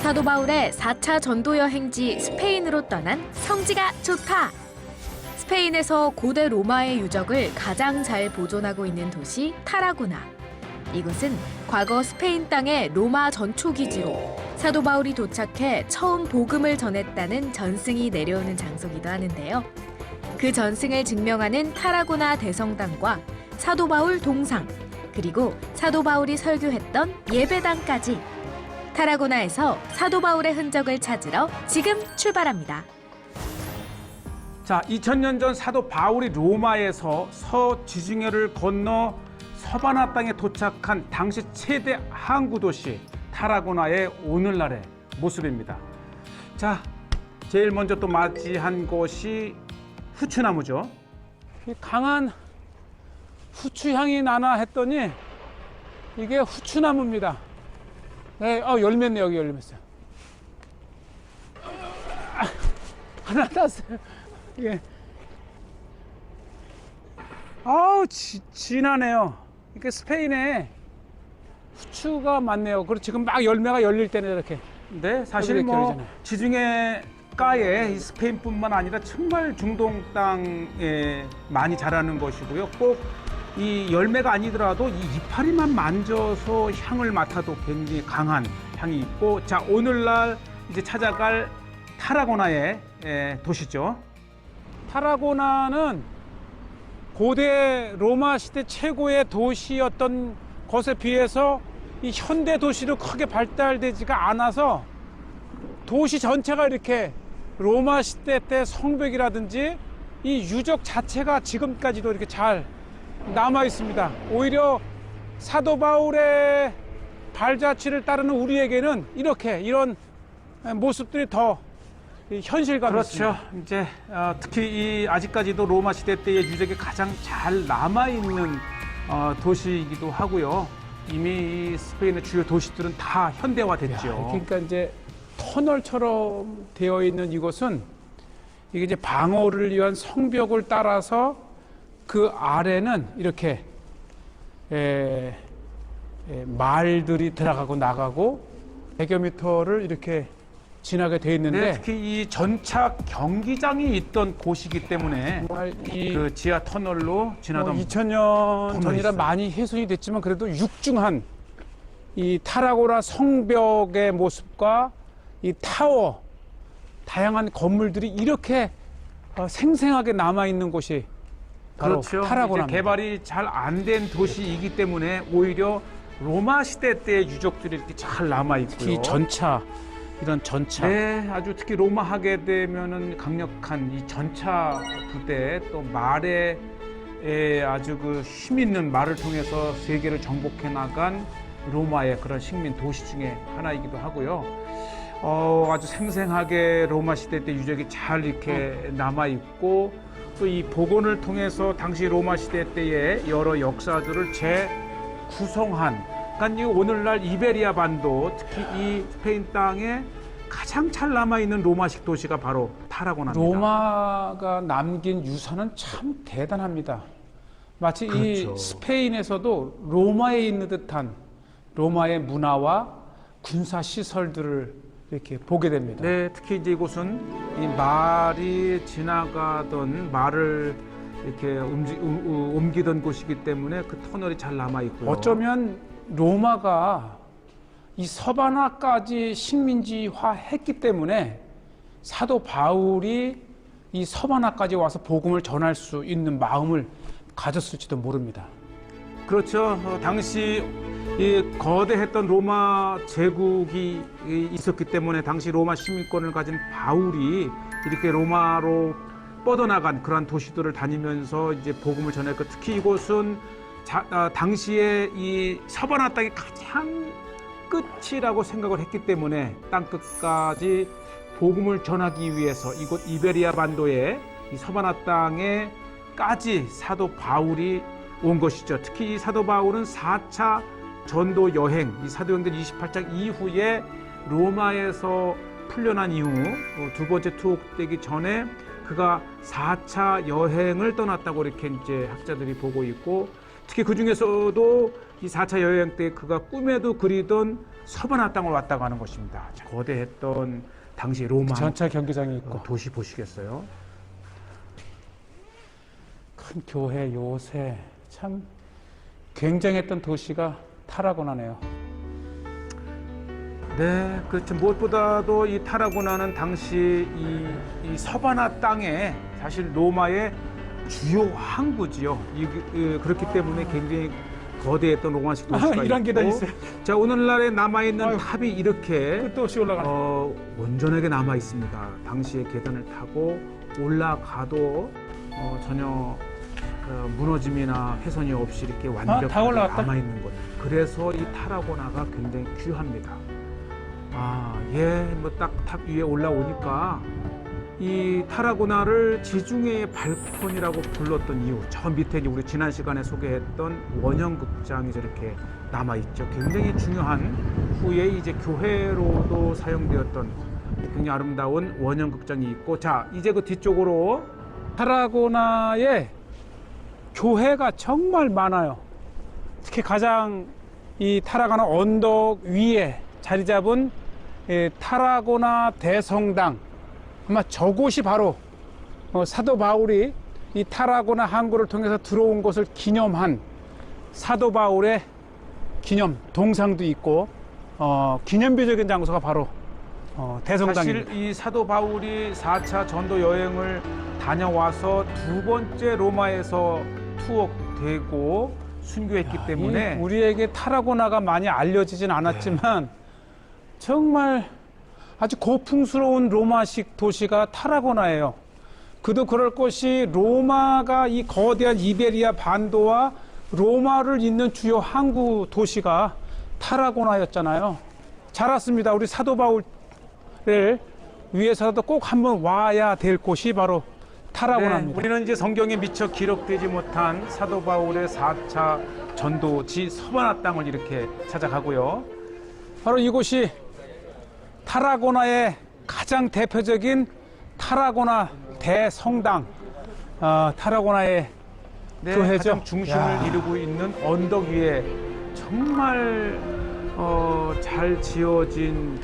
사도 바울의 4차 전도 여행지 스페인으로 떠난 성지가 좋다. 스페인에서 고대 로마의 유적을 가장 잘 보존하고 있는 도시 타라고나. 이곳은 과거 스페인 땅의 로마 전초 기지로 사도 바울이 도착해 처음 복음을 전했다는 전승이 내려오는 장소기도 하는데요. 그 전승을 증명하는 타라고나 대성당과 사도 바울 동상, 그리고 사도 바울이 설교했던 예배당까지 타라고나에서 사도 바울의 흔적을 찾으러 지금 출발합니다. 자, 2000년 전 사도 바울이 로마에서 서지중해를 건너 서바나 땅에 도착한 당시 최대 항구 도시 타라고나의 오늘날의 모습입니다. 자, 제일 먼저 또 맞이한 것이 후추나무죠. 강한 후추향이 나나 했더니 이게 후추나무입니다. 네, 열매네. 여기 열매있어요. 하나 땄어요. 이게 진하네요. 이게 스페인에 후추가 많네요. 그리고 지금 막 열매가 열릴 때는 이렇게. 네, 사실 뭐 지중해가에 스페인뿐만 아니라 정말 중동 땅에 많이 자라는 것이고요. 꼭 이 열매가 아니더라도 이 이파리만 만져서 향을 맡아도 굉장히 강한 향이 있고, 자, 오늘날 이제 찾아갈 타라고나의 도시죠. 타라고나는 고대 로마 시대 최고의 도시였던 것에 비해서 이 현대 도시로 크게 발달되지가 않아서 도시 전체가 이렇게 로마 시대 때 성벽이라든지 이 유적 자체가 지금까지도 이렇게 잘 남아 있습니다. 오히려 사도 바울의 발자취를 따르는 우리에게는 이런 모습들이 더 현실감이 있습니다. 그렇죠. 이제 특히 이 아직까지도 로마 시대 때의 유적이 가장 잘 남아 있는 도시이기도 하고요. 이미 이 스페인의 주요 도시들은 다 현대화됐죠. 그러니까 이제 터널처럼 되어 있는 이곳은 이게 이제 방어를 위한 성벽을 따라서 그 아래는 이렇게 말들이 들어가고 나가고 100여 미터를 이렇게 지나게 돼 있는데, 네, 특히 이 전차 경기장이 있던 곳이기 때문에 그 지하 터널로 지나던 2000년 전이라 많이 훼손이 됐지만 그래도 육중한 이 타라고나 성벽의 모습과 이 타워, 다양한 건물들이 이렇게 생생하게 남아 있는 곳이 바로 그렇죠. 타라고나. 이제 개발이 잘 안 된 도시이기 때문에 오히려 로마 시대 때의 유적들이 이렇게 잘 남아 있고요. 특히 전차, 이런 전차. 네, 아주 특히 로마 하게 되면은 강력한 이 전차 부대, 또 말에 아주 그 힘 있는 말을 통해서 세계를 정복해 나간 로마의 그런 식민 도시 중에 하나이기도 하고요. 아주 생생하게 로마 시대 때 유적이 잘 이렇게 남아 있고, 또 이 복원을 통해서 당시 로마 시대 때의 여러 역사들을 재구성한, 그러니까 이 오늘날 이베리아 반도, 특히 이 스페인 땅에 가장 잘 남아있는 로마식 도시가 바로 타라고나입니다. 로마가 남긴 유산은 참 대단합니다. 마치 그렇죠. 이 스페인에서도 로마에 있는 듯한 로마의 문화와 군사 시설들을 이렇게 보게 됩니다. 네, 특히 이제 이곳은 이 말이 지나가던 말을 이렇게 옮기던 곳이기 때문에 그 터널이 잘 남아 있고요. 어쩌면 로마가 이 서바나까지 식민지화했기 때문에 사도 바울이 이 서바나까지 와서 복음을 전할 수 있는 마음을 가졌을지도 모릅니다. 그렇죠. 당시 이 거대했던 로마 제국이 있었기 때문에 당시 로마 시민권을 가진 바울이 이렇게 로마로 뻗어나간 그러한 도시들을 다니면서 이제 복음을 전했고, 특히 이곳은 당시에 이 서바나 땅의 가장 끝이라고 생각을 했기 때문에 땅 끝까지 복음을 전하기 위해서 이곳 이베리아 반도의 이 서바나 땅에까지 사도 바울이 온 것이죠. 특히 이 사도 바울은 4차 전도 여행, 이 사도행전 28장 이후에 로마에서 풀려난 이후 두 번째 투옥되기 전에 그가 4차 여행을 떠났다고 이렇게 이제 학자들이 보고 있고, 특히 그 중에서도 이 4차 여행 때 그가 꿈에도 그리던 서바나 땅을 왔다 가는 것입니다. 자, 거대했던 당시 로마 전차 경기장이 있고 도시 보시겠어요? 큰 교회 요새 참 굉장했던 도시가 타라고나네요. 네, 그렇죠. 무엇보다도 이 타라고나는 당시 이 서바나 땅에 사실 로마의 주요 항구지요. 그렇기 때문에 굉장히 거대했던 로마식 도시가 이런 계단 있고. 있어요. 자, 오늘날에 남아있는 아유, 탑이 이렇게 끝도 없이 올라가네. 온전하게 남아 있습니다. 당시에 계단을 타고 올라가도 전혀 무너짐이나 훼손이 없이 이렇게 다 완벽하게 올라갔다? 남아 있는 것. 그래서 이 타라고나가 굉장히 귀합니다. 뭐 딱 탑 위에 올라오니까 이 타라고나를 지중해의 발코니라고 불렀던 이유, 저 밑에 이제 우리 지난 시간에 소개했던 원형극장이 저렇게 남아있죠. 굉장히 중요한 후에 이제 교회로도 사용되었던 굉장히 아름다운 원형극장이 있고, 자, 이제 그 뒤쪽으로 타라고나에 교회가 정말 많아요. 특히 가장 이 타라고나 언덕 위에 자리 잡은 타라고나 대성당, 아마 저곳이 바로 사도 바울이 이 타라고나 항구를 통해서 들어온 것을 기념한 사도 바울의 기념 동상도 있고 기념비적인 장소가 바로 대성당입니다. 사실 이 사도 바울이 4차 전도 여행을 다녀와서 두 번째 로마에서 투옥되고 순교했기 때문에 우리에게 타라고나가 많이 알려지진 않았지만 정말 아주 고풍스러운 로마식 도시가 타라고나예요. 그도 그럴 것이 로마가 이 거대한 이베리아 반도와 로마를 잇는 주요 항구 도시가 타라고나였잖아요. 잘 왔습니다. 우리 사도 바울을 위해서라도 꼭 한번 와야 될 곳이 바로 타라고나입니다. 우리는 이제 성경에 미처 기록되지 못한 사도 바울의 4차 전도지 서바나 땅을 이렇게 찾아가고요. 바로 이곳이 타라고나의 가장 대표적인 타라고나 대성당, 타라고나의 교회죠. 가장 중심을 이루고 있는 언덕 위에 정말 잘 지어진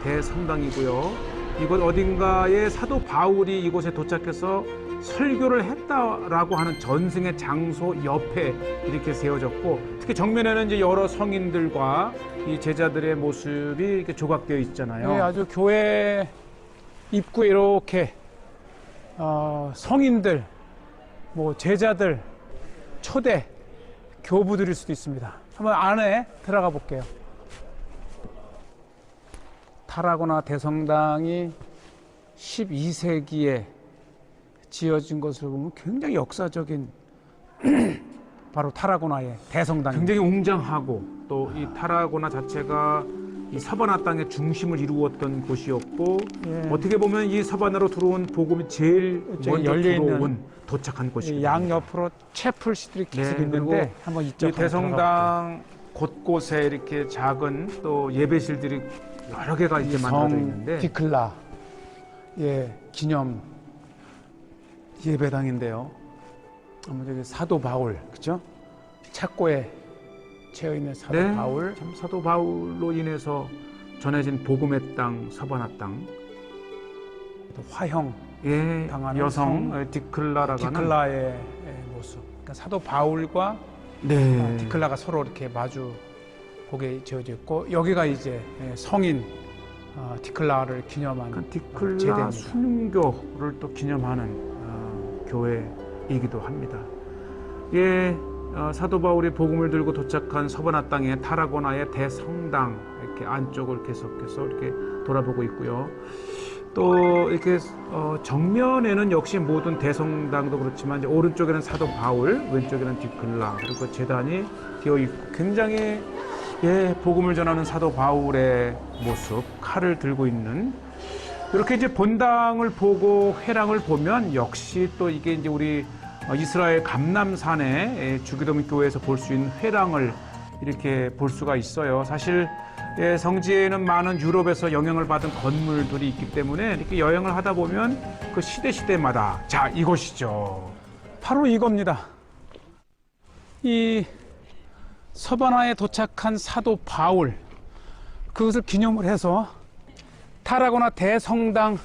대성당이고요. 이곳 어딘가에 사도 바울이 이곳에 도착해서 설교를 했다라고 하는 전승의 장소 옆에 이렇게 세워졌고, 특히 정면에는 이제 여러 성인들과 이 제자들의 모습이 이렇게 조각되어 있잖아요. 네, 아주 교회 입구에 이렇게 성인들, 뭐 제자들, 초대 교부들일 수도 있습니다. 한번 안에 들어가 볼게요. 타라고나 대성당이 12세기에 지어진 것을 보면 굉장히 역사적인 바로 타라고나의 대성당입니다. 굉장히 웅장하고 또 이 타라고나 자체가 이 서바나 땅의 중심을 이루었던 곳이었고, 어떻게 보면 이 서바나로 들어온 복음이 제일 먼저 들어온 도착한 곳입니다. 양 옆으로 채플 시들이 계속 있는데 한번 이쪽 이 대성당 곳곳에 이렇게 작은 또 예배실들이 여러 개가 이제 만들어져 있는데, 디클라 기념 예배당인데요. 아마 저기 사도 바울, 그죠? 착고에 채어 있는 사도 바울. 참 사도 바울로 인해서 전해진 복음의 땅 서바나 땅. 또 화형 당하는 여성 디클라의 모습. 그러니까 사도 바울과 디클라가 서로 이렇게 마주 보게 지어져 있고, 여기가 이제 성인 디클라를 기념한 디클라 제대입니다. 순교를 또 기념하는 교회이기도 합니다. 사도 바울이 복음을 들고 도착한 서바나 땅의 타라고나의 대성당 이렇게 안쪽을 계속해서 이렇게 돌아보고 있고요. 또 이렇게 정면에는 역시 모든 대성당도 그렇지만 이제 오른쪽에는 사도 바울, 왼쪽에는 디클라, 그리고 제단이 되어 있고, 굉장히 복음을 전하는 사도 바울의 모습, 칼을 들고 있는, 이렇게 이제 본당을 보고 회랑을 보면 역시 또 이게 이제 우리 이스라엘 감람산의 주기도문 교회에서 볼 수 있는 회랑을 이렇게 볼 수가 있어요. 사실 성지에는 많은 유럽에서 영향을 받은 건물들이 있기 때문에 이렇게 여행을 하다 보면 그 시대마다, 자, 이곳이죠. 바로 이겁니다. 이 서바나에 도착한 사도 바울, 그것을 기념을 해서 타라고나 대성당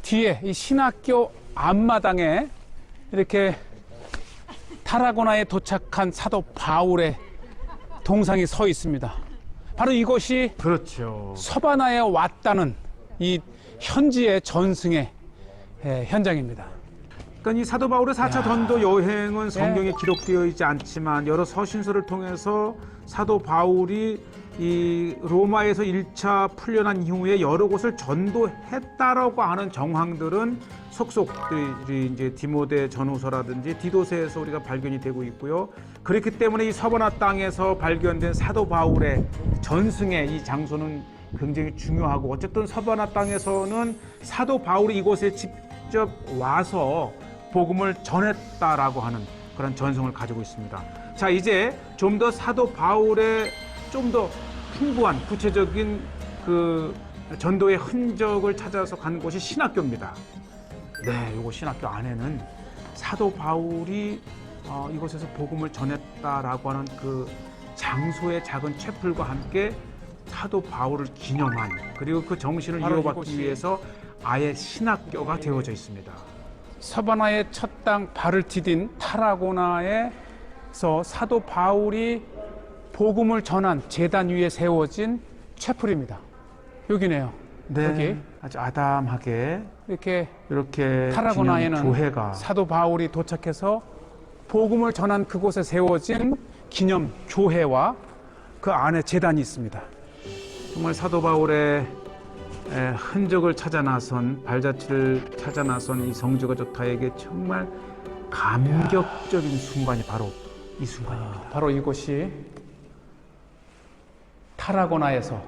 뒤에 이 신학교 앞마당에 이렇게 타라고나에 도착한 사도 바울의 동상이 서 있습니다. 바로 이것이 그렇죠. 서바나에 왔다는 이 현지의 전승의 현장입니다. 그러니까 이 사도 바울의 4차 전도 여행은 성경에 기록되어 있지 않지만 여러 서신서를 통해서 사도 바울이 이 로마에서 1차 풀려난 이후에 여러 곳을 전도했다라고 하는 정황들은 속속들이 이제 디모데 전후서라든지 디도서에서 우리가 발견이 되고 있고요. 그렇기 때문에 이 서바나 땅에서 발견된 사도 바울의 전승의 이 장소는 굉장히 중요하고, 어쨌든 서바나 땅에서는 사도 바울이 이곳에 직접 와서 복음을 전했다라고 하는 그런 전승을 가지고 있습니다. 자, 이제 좀 더 사도 바울의 좀 더 풍부한 구체적인 그 전도의 흔적을 찾아서 간 곳이 신학교입니다. 네, 요거 신학교 안에는 사도 바울이 이곳에서 복음을 전했다라고 하는 그 장소의 작은 채플과 함께 사도 바울을 기념한, 그리고 그 정신을 이어받기 위해서 아예 신학교가 되어져 있습니다. 서바나의 첫 땅 발을 디딘 타라고나에서 사도 바울이 복음을 전한 제단 위에 세워진 채플입니다. 여기네요. 네, 여기 아주 아담하게 이렇게 타라고나에는 교회가, 사도 바울이 도착해서 복음을 전한 그곳에 세워진 기념 교회와 그 안에 제단이 있습니다. 정말 사도 바울의 흔적을 찾아 나선, 발자취를 찾아 나선 이 성지가 좋다에게 정말 감격적인 순간이 바로 이 순간입니다. 바로 이곳이 타라고나에서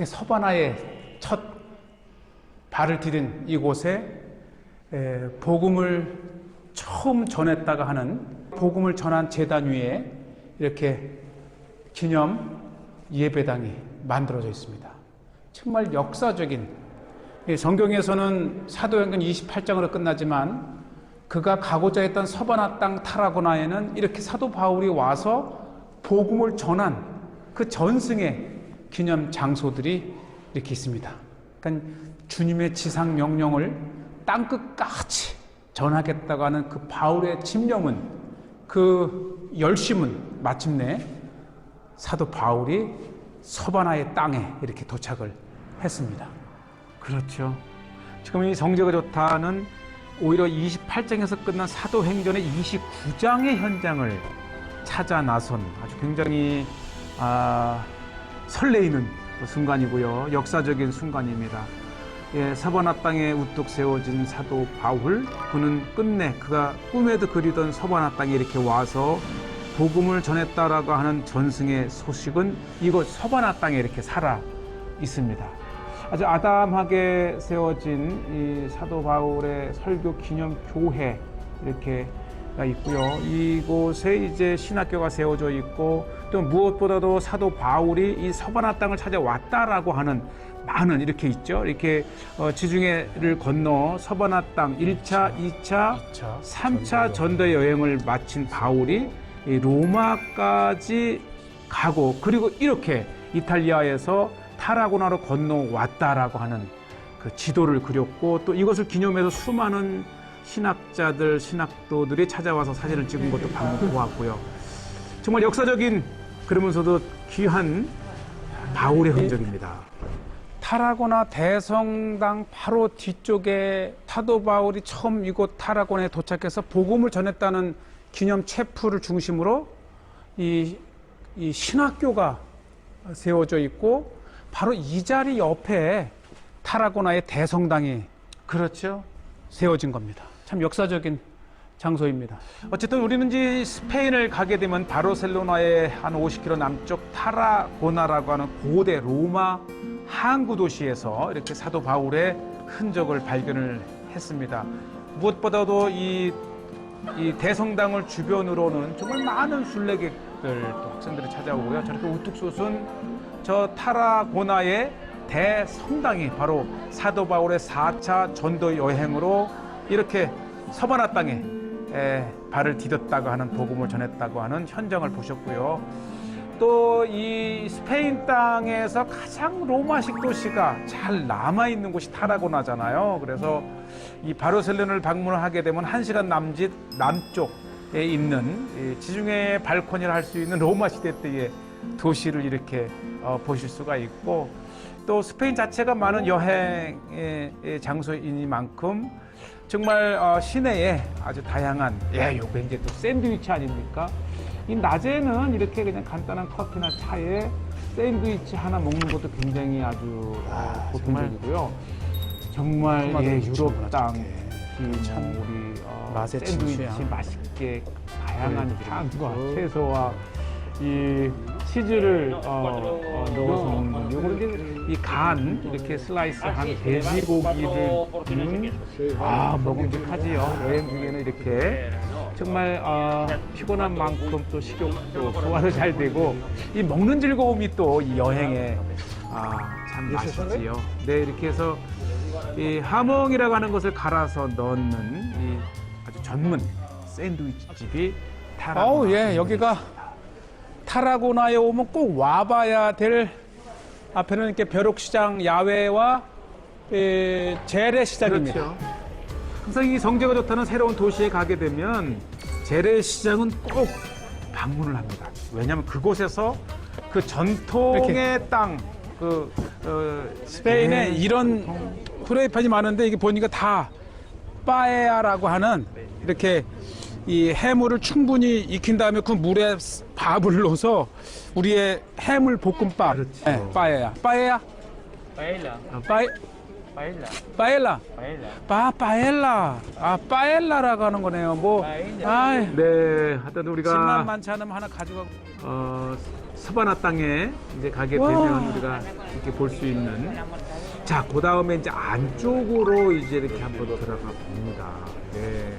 서바나의 첫 발을 디딘 이곳에 복음을 처음 전했다가 하는, 복음을 전한 제단 위에 이렇게 기념 예배당이 만들어져 있습니다. 정말 역사적인, 성경에서는 사도행전 28장으로 끝나지만 그가 가고자 했던 서바나 땅 타라고나에는 이렇게 사도 바울이 와서 복음을 전한 그 전승의 기념 장소들이 이렇게 있습니다. 그러니까 주님의 지상 명령을 땅끝까지 전하겠다고 하는 그 바울의 집념은, 그 열심은 마침내 사도 바울이 서바나의 땅에 이렇게 도착을 했습니다. 그렇죠. 지금 이 성지가 좋다는 오히려 28장에서 끝난 사도행전의 29장의 현장을 찾아 나선 아주 굉장히 설레이는 순간이고요. 역사적인 순간입니다. 서바나 땅에 우뚝 세워진 사도 바울, 그는 끝내 그가 꿈에도 그리던 서바나 땅에 이렇게 와서 복음을 전했다라고 하는 전승의 소식은 이곳 서바나 땅에 이렇게 살아 있습니다. 아주 아담하게 세워진 이 사도 바울의 설교 기념 교회 이렇게가 있고요. 이곳에 이제 신학교가 세워져 있고, 또 무엇보다도 사도 바울이 이 서바나 땅을 찾아왔다라고 하는 많은 이렇게 있죠. 이렇게 지중해를 건너 서바나 땅 1차, 2차, 3차 전도 여행을 마친 바울이 이 로마까지 가고, 그리고 이렇게 이탈리아에서 타라고나로 건너왔다라고 하는 그 지도를 그렸고, 또 이것을 기념해서 수많은 신학자들, 신학도들이 찾아와서 사진을 찍은 것도 방금 보았고요. 정말 역사적인, 그러면서도 귀한 바울의 흔적입니다. 타라고나 대성당 바로 뒤쪽에 사도 바울이 처음 이곳 타라고나에 도착해서 복음을 전했다는 기념 채플을 중심으로 이 신학교가 세워져 있고, 바로 이 자리 옆에 타라고나의 대성당이 그렇죠. 세워진 겁니다. 참 역사적인 장소입니다. 어쨌든 우리는 이제 스페인을 가게 되면 바르셀로나의 한 50km 남쪽 타라고나라고 하는 고대 로마 항구 도시에서 이렇게 사도 바울의 흔적을 발견을 했습니다. 무엇보다도 이 대성당을 주변으로는 정말 많은 순례객들, 또 학생들이 찾아오고요. 저렇게 우뚝 솟은 저 타라고나의 대성당이 바로 사도 바울의 4차 전도 여행으로 이렇게 서바나 땅에 발을 디뎠다고 하는, 복음을 전했다고 하는 현장을 보셨고요. 또 이 스페인 땅에서 가장 로마식 도시가 잘 남아 있는 곳이 타라고나잖아요. 그래서 이 바르셀로나를 방문을 하게 되면 1시간 남짓 남쪽에 있는 이 지중해 발코니를 할 수 있는 로마 시대 때의 도시를 이렇게 보실 수가 있고, 또 스페인 자체가 많은 여행의 장소이니만큼 정말 시내에 아주 다양한, 요거 이제 또 샌드위치 아닙니까? 이 낮에는 이렇게 그냥 간단한 커피나 차에 샌드위치 하나 먹는 것도 굉장히 아주 보편적이고요. 정말 유럽 땅, 참 우리 맛의 샌드위치 진수야. 맛있게 다양한 향과 채소와 이 치즈를 넣어서 먹는 거. 요거는 이제 이 간 이렇게 슬라이스한 돼지고기를 먹음직하지요. 여행 중에는 이렇게 정말 피곤한 만큼 또 식욕도 소화도 잘 되고, 이 먹는 즐거움이 또 이 여행에 참 맛있지요. 네, 이렇게 해서 이 하몽이라고 하는 것을 갈아서 넣는 이 아주 전문 샌드위치 집이 타라고나. 예, 여기가 타라고나에 오면 꼭 와봐야 될, 앞에는 이렇게 벼룩시장 야외와 재래시장입니다. 그렇죠. 항상 이 성재가 좋다는 새로운 도시에 가게 되면 재래시장은 꼭 방문을 합니다. 왜냐하면 그곳에서 그 전통의 땅, 스페인에 이런 프라이팬이 많은데 이게 보니까 다 빠에야라고 하는 이렇게 이 해물을 충분히 익힌 다음에 그 물에 밥을 넣어서 우리의 해물 볶음밥. 그렇죠. 네, 빠에야. 빠에야? Paella, 빠에, paella, 빠엘라. paella. 빠엘라. 빠엘라라고 하는 거네요. 뭐, 아이, 네, 하여튼 우리가 집만 많지 않으면 하나 가져가고. 서바나 땅에 이제 가게 와. 되면 우리가 이렇게 볼 수 있는, 자, 그 다음에 이제 안쪽으로 이제 이렇게 한번 들어가 봅니다. 네.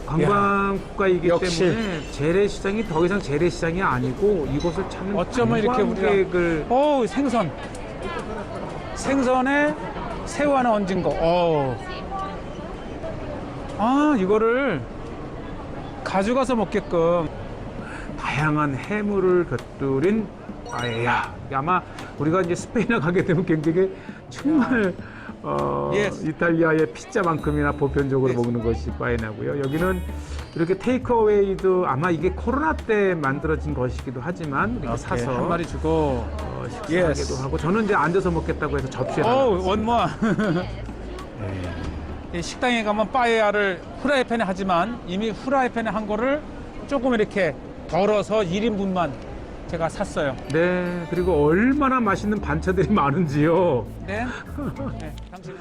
관광 국가이기 역시. 때문에 재래시장이 더 이상 재래시장이 아니고 이곳을 찾는 어쩌면 이렇게 우리가 관광객을 생선. 생선에 새우 하나 얹은 거. 이거를 가져가서 먹게끔. 다양한 해물을 곁들인 빠에야. 아마 우리가 이제 스페인에 가게 되면 굉장히 정말 Yes. 이탈리아의 피자만큼이나 보편적으로 먹는 것이 빠에야고요. 여기는 이렇게 테이크어웨이도 아마 이게 코로나 때 만들어진 것이기도 하지만 이렇게 사서 한 마리 주고. 식사하기도 Yes. 하고, 저는 이제 앉아서 먹겠다고 해서 접시에 원모아. 식당에 가면 빠에야를 후라이팬에 하지만 이미 후라이팬에 한 거를 조금 이렇게 덜어서 1인분만 제가 샀어요. 네, 그리고 얼마나 맛있는 반찬들이 많은지요. 네. 당신.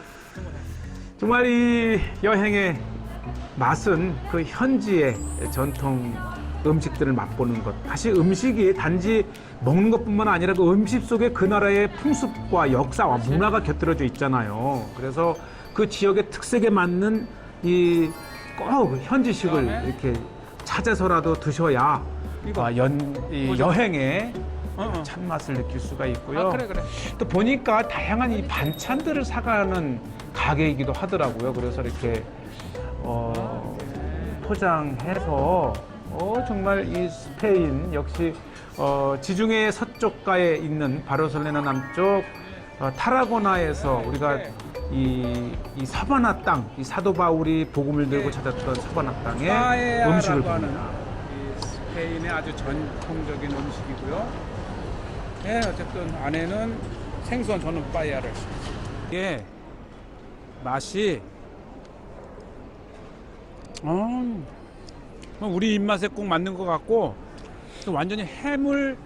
정말 이 여행의 맛은 그 현지의 전통 음식들을 맛보는 것. 사실 음식이 단지 먹는 것뿐만 아니라 그 음식 속에 그 나라의 풍습과 역사와 문화가 곁들여져 있잖아요. 그래서 그 지역의 특색에 맞는 이 꼭 현지식을 이렇게 찾아서라도 드셔야 이 여행의 참맛을 느낄 수가 있고요. 그래. 또 보니까 다양한 이 반찬들을 사가는 가게이기도 하더라고요. 그래서 이렇게 포장해서 정말 이 스페인 역시 지중해 서쪽가에 있는 바르셀로나 남쪽 타라고나에서 우리가 이 서바나 땅, 이 사도 바울이 복음을 들고 찾았던 서바나 땅의 음식을 봅니다. 스페인의 아주 전통적인 음식이고요. 네, 어쨌든 안에는 생선, 저는 빠에야를. 이게 맛이 우리 입맛에 꼭 맞는 것 같고, 또 완전히 해물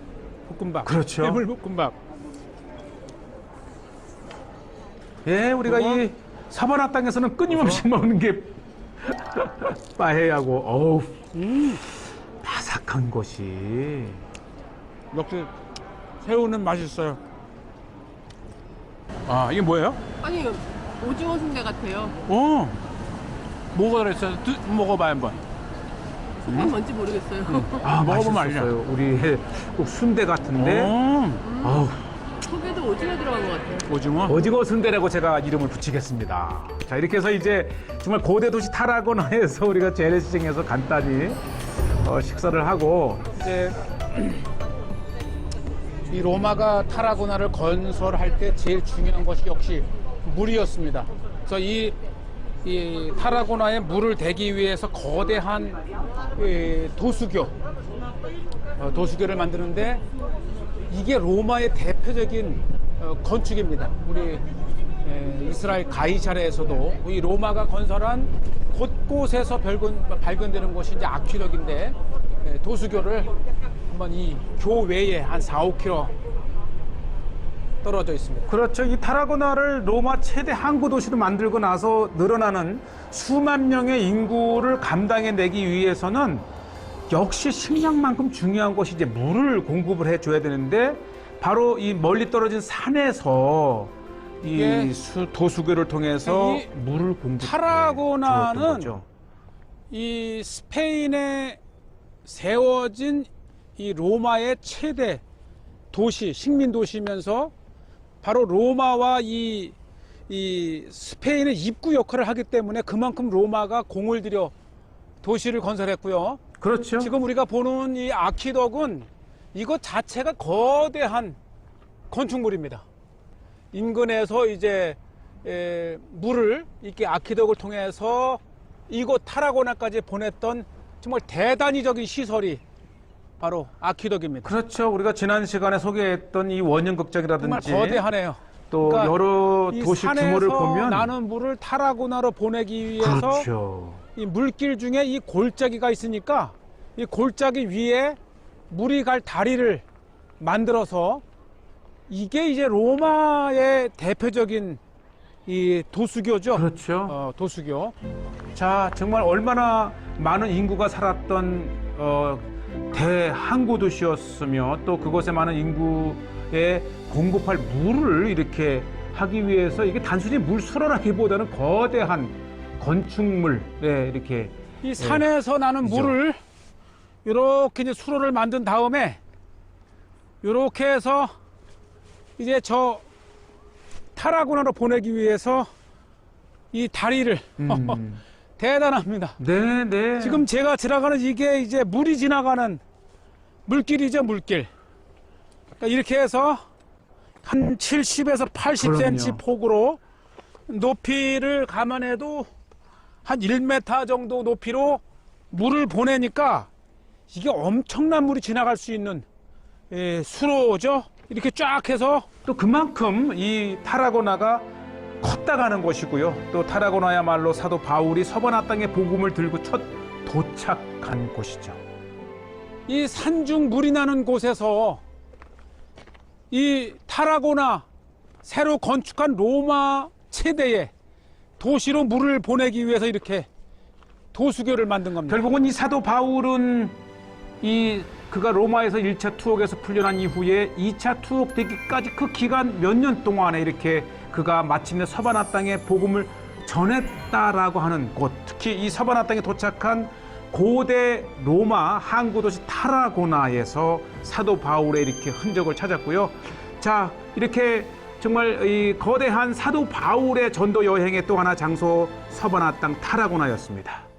볶음밥. 그렇죠. 해물 볶음밥. 예, 우리가 그거? 이 사바나 땅에서는 끊임없이 먹는 게 빠에야고, 어우, 바삭한 것이. 역시 새우는 맛있어요. 이게 뭐예요? 아니 오징어 순대 같아요. 뭐가 들어있어요? 먹어봐요 한번. 속이 뭔지 모르겠어요. 먹어보면 맛있었어요. 우리 꼭 순대 같은데. 어우, 속에도 오징어 들어간 것 같아요. 오징어? 오징어 순대라고 제가 이름을 붙이겠습니다. 자, 이렇게 해서 이제 정말 고대 도시 타라고나에서 우리가 재래시장에서 간단히 식사를 하고, 이제 이 로마가 타라고나를 건설할 때 제일 중요한 것이 역시 물이었습니다. 그래서 이 타라고나에 물을 대기 위해서 거대한 도수교를 만드는데 이게 로마의 대표적인 건축입니다. 우리 이스라엘 가이사랴에서도 이 로마가 건설한 곳곳에서 발견되는 것이 이제 아퀴덕인데 도수교를 한번 이 교외에 한 4-5km 떨어져 있습니다. 그렇죠. 이 타라고나를 로마 최대 항구 도시로 만들고 나서 늘어나는 수만 명의 인구를 감당해내기 위해서는 역시 식량만큼 중요한 것이 이제 물을 공급을 해줘야 되는데 바로 이 멀리 떨어진 산에서 이 도수교를 통해서 이 물을 공급해 타라고나는 주었던 거죠. 이 스페인에 세워진 이 로마의 최대 도시, 식민 도시면서 바로 로마와 이 스페인의 입구 역할을 하기 때문에 그만큼 로마가 공을 들여 도시를 건설했고요. 그렇죠. 지금 우리가 보는 이 아퀴덕은 이것 자체가 거대한 건축물입니다. 인근에서 이제 물을 이렇게 아퀴덕을 통해서 이곳 타라고나까지 보냈던 정말 대단히적인 시설이 바로 아퀴덕입니다. 그렇죠. 우리가 지난 시간에 소개했던 이 원형극장이라든지 정말 거대하네요. 또 그러니까 여러 이 도시 규모를 산에서 보면 나는 물을 타라고나로 보내기 위해서 그렇죠. 이 물길 중에 이 골짜기가 있으니까 이 골짜기 위에 물이 갈 다리를 만들어서 이게 이제 로마의 대표적인 이 도수교죠. 그렇죠. 도수교. 자, 정말 얼마나 많은 인구가 살았던 대항구 도시였으며 또 그곳에 많은 인구에 공급할 물을 이렇게 하기 위해서 이게 단순히 물 수로라기보다는 거대한 건축물, 이렇게 이 산에서 나는 물을 이렇게 이제 수로를 만든 다음에 이렇게 해서 이제 저 타라고나로 보내기 위해서 이 다리를 대단합니다. 네. 지금 제가 지나가는 이게 이제 물이 지나가는 물길이죠, 물길. 그러니까 이렇게 해서 한 70에서 80cm 그럼요. 폭으로 높이를 감안해도 한 1m 정도 높이로 물을 보내니까 이게 엄청난 물이 지나갈 수 있는 수로죠. 이렇게 쫙 해서 또 그만큼 이 타라고나가 컸다가는 것이고요. 또 타라고나야말로 사도 바울이 서바나 땅에 복음을 들고 첫 도착한 곳이죠. 이 산중 물이 나는 곳에서 이 타라고나 새로 건축한 로마 최대의 도시로 물을 보내기 위해서 이렇게 도수교를 만든 겁니다. 결국은 이 사도 바울은 그가 로마에서 1차 투옥에서 풀려난 이후에 2차 투옥 되기까지 그 기간 몇 년 동안에 이렇게 그가 마침내 서바나 땅에 복음을 전했다라고 하는 곳, 특히 이 서바나 땅에 도착한 고대 로마 항구 도시 타라고나에서 사도 바울의 이렇게 흔적을 찾았고요. 자, 이렇게 정말 이 거대한 사도 바울의 전도 여행의 또 하나 장소 서바나 땅 타라고나였습니다.